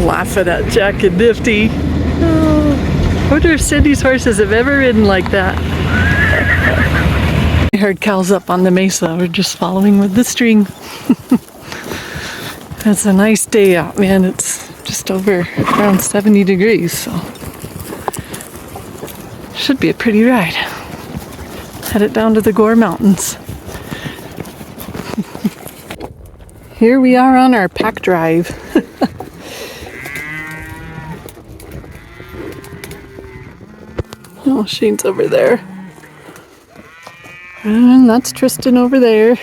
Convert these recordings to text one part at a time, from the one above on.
laughing at Jack and Nifty. I wonder if Cindy's horses have ever ridden like that. I heard cows up on the mesa. We're just following with the string. It's a nice day out, man. It's just over around 70 degrees, so should be a pretty ride. Headed down to the Gore Mountains. Here we are on our pack drive. Oh, Shane's over there. And that's Tristan over there.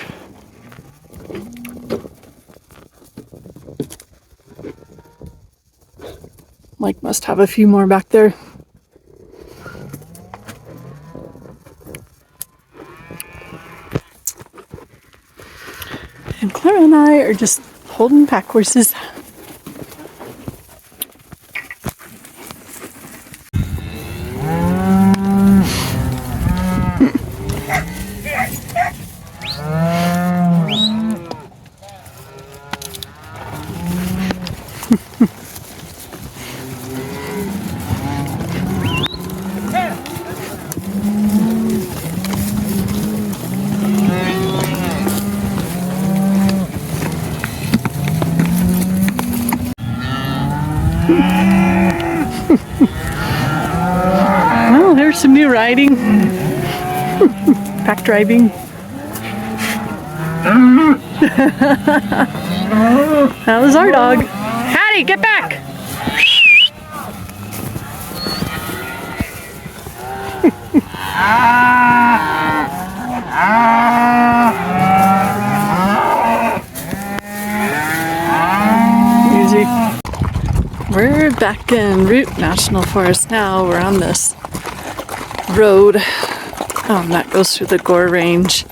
Mike must have a few more back there. And Clara and I are just holding pack horses. Well, there's some new riding. Pack driving. That was our dog. Hattie, get back! Easy. We're back in Root National Forest now. We're on this road that goes through the Gore Range.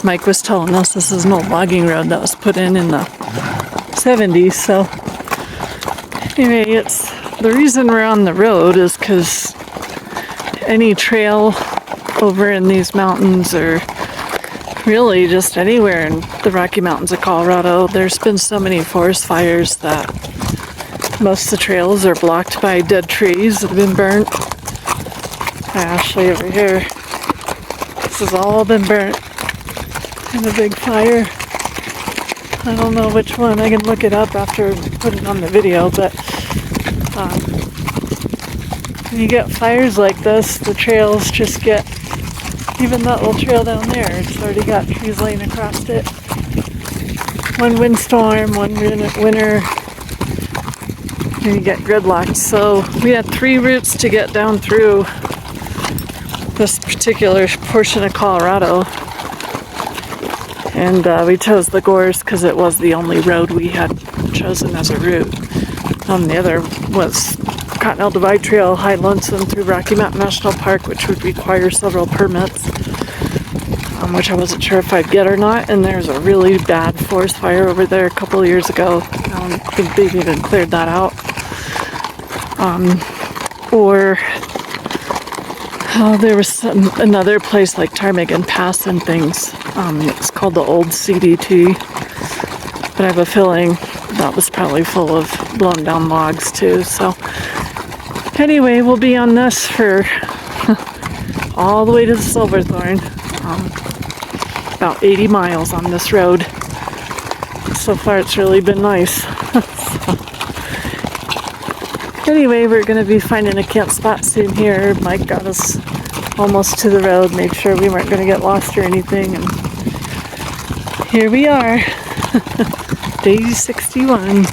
Mike was telling us this is an old logging road that was put in the 70s. So anyway, it's the reason we're on the road is because any trail over in these mountains, or really just anywhere in the Rocky Mountains of Colorado, there's been so many forest fires that most of the trails are blocked by dead trees that have been burnt. Actually, over here, this has all been burnt in a big fire. I don't know which one. I can look it up after I put it on the video, but when you get fires like this, the trails just get, even that little trail down there, it's already got trees laying across it. One windstorm, one winter, and you get gridlocked. So we had 3 routes to get down through this particular portion of Colorado, and we chose the Gores because it was the only road we had chosen as a route. The other was Continental Divide Trail, High Lonesome through Rocky Mountain National Park, which would require several permits, which I wasn't sure if I'd get or not. And there's a really bad forest fire over there a couple of years ago. I don't think they've even cleared that out. There was another place like Ptarmigan Pass and things. It's called the Old CDT, but I have a feeling that was probably full of blown down logs too. So anyway, we'll be on this for all the way to the Silverthorn. About 80 miles on this road. So far it's really been nice. Anyway, we're going to be finding a camp spot soon here. Mike got us almost to the road, made sure we weren't going to get lost or anything, and here we are. Day 61.